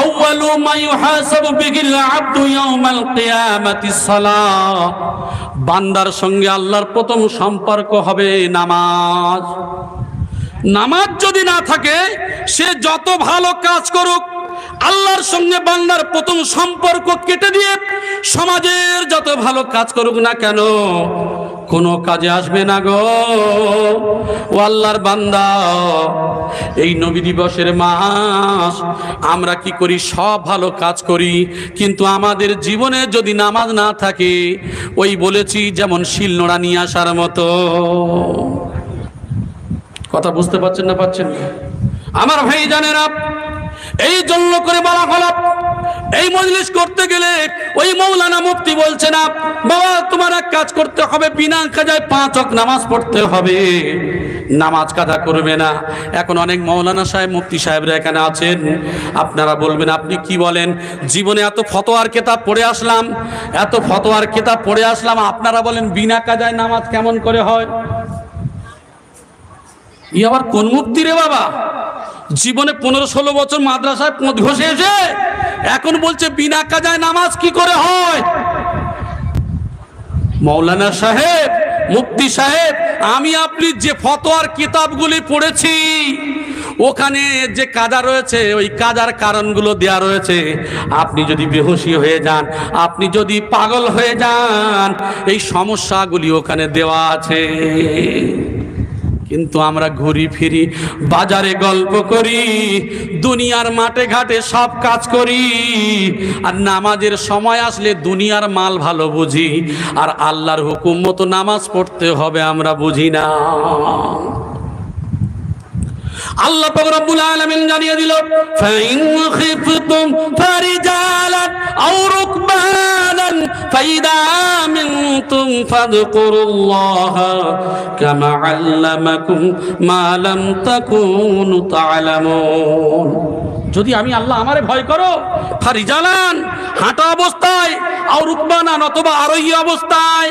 আউয়ালু মা ইউহাসাবু বিহিল আবদু ইয়াউমাল কিয়ামাতিস সালাহ, বান্দার সঙ্গে আল্লাহর প্রথম সম্পর্ক হবে নামাজ। নামাজ যদি না থাকে, সে যত ভালো কাজ করুক, আল্লাহর সঙ্গে বান্দার প্রথম সম্পর্ক কেটে দিয়ে সমাজের যত ভালো কাজ করুক না কেন, কোনো কাজে আসবে না গো। ও আল্লাহর বান্দা, এই নবী দিবসের মাস আমরা কি করি? সব ভালো কাজ করি, কিন্তু আমাদের জীবনে যদি নামাজ না থাকে, ওই বলেছি যেমন শিলনোড়া নিয়ে আসার মতো। কথা বুঝতে পারছেন না? পাচ্ছেন আমার ভাই জানেরা? এই জন্য করে বলা হলো, এই মজলিস করতে গেলে ওই মৌলানা মুফতি বলছে না, বাবা তোমার এক কাজ করতে হবে, বিনা কাজায় 5 ওয়াক্ত নামাজ পড়তে হবে, নামাজ কাজা করবে না। এখন অনেক মৌলানা সাহেব, মুফতি সাহেবরা এখানে আছেন, আপনারা বলবেন আপনি কি বলেন? জীবনে এত ফতোয়ার কিতাব পড়ে আসলাম, এত ফতোয়ার কিতাব পড়ে আসলাম, আপনারা বলেন বিনা কাজায় নামাজ কেমন করে হয়? ই আবার কোন মুফতি রে বাবা? জীবনে 15-16 বছর মাদ্রাসায় ঘষে এসে এখন বলছে বিনা কাজায় নামাজ কি করে হয়? মৌলানা সাহেব, মুফতি সাহেব, আমি আপনি যে ফতোয়ার কিতাবগুলি পড়েছি, ওখানে যে কাজা রয়েছে, ওই কাজার কারণগুলো দেয়া রয়েছে। আপনি যদি বেহুশি হয়ে যান, আপনি যদি পাগল হয়ে যান, এই সমস্যাগুলি ওখানে দেওয়া আছে। কিন্তু আমরা ঘুরি ফিরি, বাজারে গল্প করি, দুনিয়ার মাঠে ঘাটে সব কাজ করি, আর নামাজের সময় আসলে দুনিয়ার মাল ভালো বুঝি, আর আল্লাহর হুকুম মতো নামাজ পড়তে হবে আমরা বুঝি না। আল্লাহ পাক রব্বুল আলামিন জানিয়ে দিল, ফাইন খিফতুম ফারিজালান আও রুকবানান ফাইদা মিনতুম ফাযকুরুল্লাহা কামা আল্লামাকুম মা লাম তাকুনু তা'লামুন। যদি আমি আল্লাহ আমারে ভয় করো, ফারিজালান হাঁটা অবস্থায়, আও রুকবানান অথবা আরোহী অবস্থায়।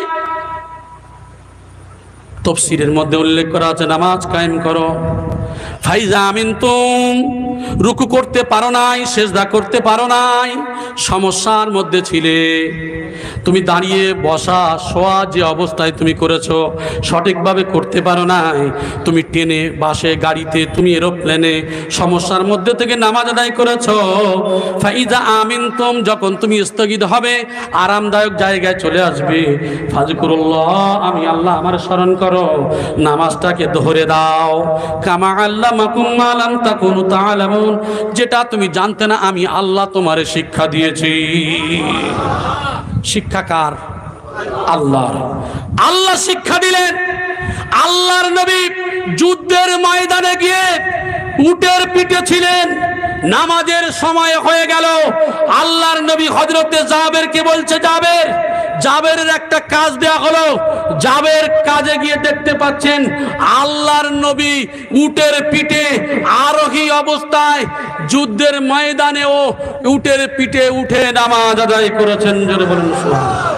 তাফসীরের মধ্যে উল্লেখ করা আছে নামাজ কায়েম করো। ফাইজা মিনতুম, রুকু করতে পারো নাই, সেজদা করতে পারো নাই, সমস্যার মধ্যে ছিলে, তুমি দাঁড়িয়ে বসা শোয়া যে অবস্থায় তুমি করেছো সঠিকভাবে করতে পারো নাই, তুমি ট্রেনে, বাসে, গাড়িতে, তুমি এরোপ্লেনে সমস্যার মধ্যে থেকে নামাজ আদায় করেছো। ফাইজা আমিনতুম, যখন তুমি স্থগিত হবে, আরামদায়ক জায়গায় চলে আসবে, ফাযকুরুল্লাহ, আমি আল্লাহ আমার স্মরণ করো, নামাজটাকে ধরে দাও। কামা আল্লামাকুম মা লাম তাকুনু তা'লামুন, যেটা তুমি জানতে না আমি আল্লাহ তোমারে শিক্ষা দিয়েছি। শিক্ষা কার? আল্লাহর। আল্লাহ শিক্ষা দিলেন। আল্লাহর নবী যুদ্ধের ময়দানে গিয়ে উটের পিঠে ছিলেন, নামাজের সময় হয়ে গেল, আল্লাহর নবী হযরতে জাবেরকে বলছে, জাবেরের একটা কাজ দেয়া হলো। জাবের কাজে গিয়ে দেখতে পাচ্ছেন আল্লাহর নবী উটের পিঠে আরোহী অবস্থায় যুদ্ধের ময়দানে ও উটের পিঠে উঠে নামাজ আদায় করেছেন। জোরে বলুন সুবহানাল্লাহ।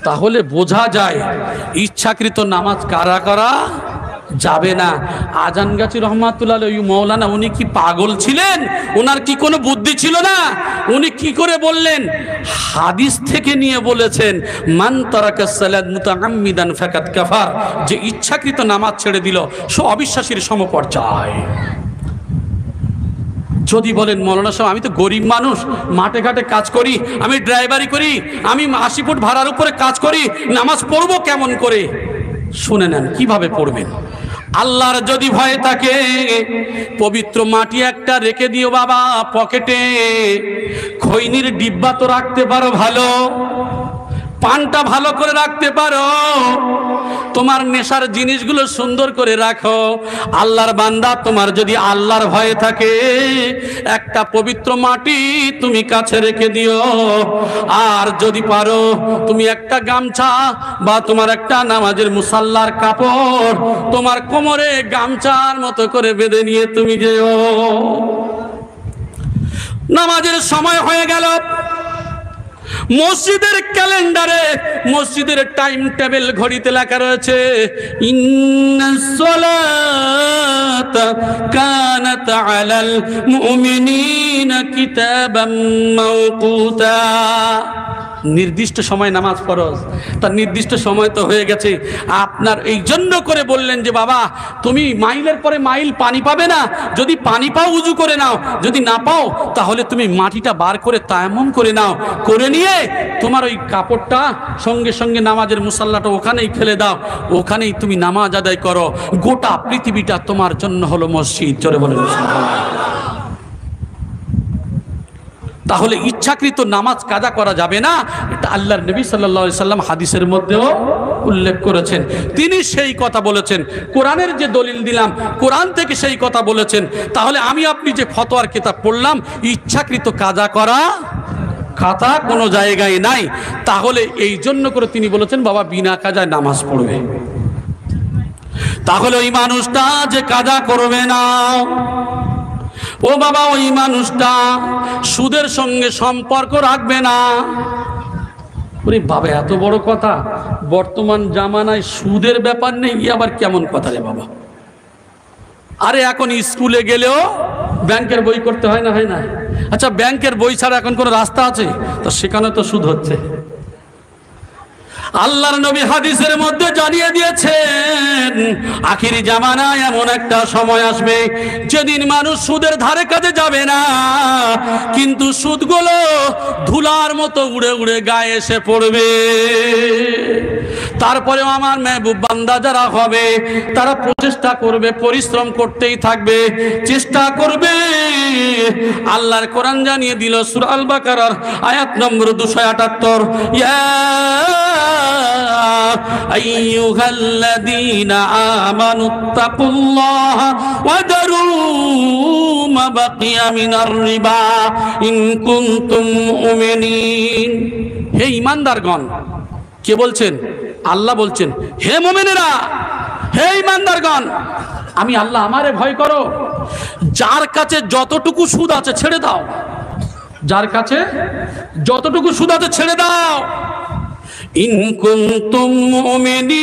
তাহলে বোঝা যায় ইচ্ছাকৃত নামাজ কারা করা যাবে না। আজান গাছি রহমাতুল্লাহ আলাইহি মৌলানা, উনি কি পাগল ছিলেন? ওনার কি কোনো বুদ্ধি ছিল না? উনি কি করে বললেন? হাদিস থেকে নিয়ে বলেছেন, মান তারাকাস সালাত মুতাআম্মিদান ফাকাত কাফার, যে ইচ্ছাকৃত নামাজ ছেড়ে দিল সে অবিশ্বাসীর সমপর্যায়। যদি বলেন মৌলানা সাহেব আমি তো গরিব মানুষ, মাঠে ঘাটে কাজ করি, আমি ড্রাইভারি করি, আমি 80 ফুট ভাড়ার উপরে কাজ করি, নামাজ পড়বো কেমন করে? শুনে নেন কিভাবে পড়বেন। আল্লাহর যদি ভয় থাকে, পবিত্র মাটি একটা রেখে দিও বাবা পকেটে, খৈনির ডিব্বা তো রাখতে পারো ভালো, পানটা ভালো করে রাখতে পারো, তোমার নেশার জিনিসগুলো সুন্দর করে রাখো। আল্লাহর বান্দা, তোমার যদি আল্লাহর ভয় থাকে, একটা পবিত্র মাটি তুমি কাছে রেখে দিও। আর যদি পারো তুমি একটা গামছা বা তোমার একটা নামাজের মুসাল্লার কাপড় তোমার কোমরে গামছার মতো করে বেঁধে নিয়ে তুমি যেও। নামাজের সময় হয়ে গেল, মসজিদের ক্যালেন্ডারে, মসজিদের টাইম টেবিল ঘড়িতে লেখা রয়েছে ইন্নাস সালাতা কানাত আলাল মুমিনিনা কিতাবাম মাওকুতা। নির্দিষ্ট সময় নামাজ ফরজ, তার নির্দিষ্ট সময় তো হয়ে গেছে। আপনার এই জন্য করে বললেন যে বাবা তুমি মাইলের পরে মাইল পানি পাবে না, যদি পানি পাও উজু করে নাও, যদি না পাও তাহলে তুমি মাটিটা বার করে তায়াম্মুম করে নাও, করে নিয়ে তোমার ওই কাপড়টা সঙ্গে সঙ্গে নামাজের মুসাল্লাটা ওখানেই ফেলে দাও, ওখানেই তুমি নামাজ আদায় করো। গোটা পৃথিবীটা তোমার জন্য হলো মসজিদ। জোরে বলেন সুবহানাল্লাহ। তাহলে ইচ্ছাকৃত নামাজ কাজা করা যাবে না, এটা আল্লাহর নবী সাল্লাল্লাহু আলাইহি সাল্লাম হাদিসের মধ্যেও উল্লেখ করেছেন। তিনি সেই কথা বলেছেন, কোরআনের যে দলিল দিলাম কোরআন থেকে সেই কথা বলেছেন। তাহলে আমি আপনি যে ফতোয়ার কিতাব পড়লাম, ইচ্ছাকৃত কাজা করা কথা কোনো জায়গায় নাই। তাহলে এই জন্য করে তিনি বলেছেন বাবা বিনা কাজায় নামাজ পড়বে। তাহলে ওই মানুষটা যে কাজা করবে না, ও বাবা ওই মানুষটা সুদের সঙ্গে সম্পর্ক রাখবে না। ওরে বাবা এত বড় কথা, বর্তমান জামানায় সুদের ব্যাপার নেই, আবার কেমন কথা রে বাবা। আরে এখন স্কুলে গেলেও ব্যাংকের বই করতে হয় না, হয় না? আচ্ছা ব্যাংকের বই ছাড়া এখন কোনো রাস্তা আছে? তো সেখানে তো সুদ হচ্ছে। আল্লাহর নবী হাদিসের মধ্যে জানিয়ে দিয়েছেন আখিরি জামানায় এমন একটা সময় আসবে যেদিন মানুষ সুদের ধারে কাছে যাবে না, কিন্তু সুদগুলো ধুলার মতো উড়ে উড়ে গায়ে এসে পড়বে। তারপরেও আমার মেহবুব বান্দা যারা হবে তারা প্রচেষ্টা করবে, পরিশ্রম করতেই থাকবে, চেষ্টা করবে। আল্লাহর কোরআন জানিয়ে দিল সূরা আল বাকারার আয়াত নম্বর 278, ইয়া আইয়ুহাল্লাযীনা আমানুত্তাকুল্লাহা ওয়া দারু মা বাকিয়া মিনার রিবা ইন কুনতুম মুমিনিন। হে ঈমানদারগণ, কে বলছেন? আল্লাহ বলছেন, হে মুমিনেরা, হে ঈমানদারগণ, আমি আল্লাহ, আমারে ভয় করো। যার কাছে যতটুকু সুদ আছে ছেড়ে দাও, যার কাছে যতটুকু সুদ আছে ছেড়ে দাও। ইন কুনতুম মুমিনিন,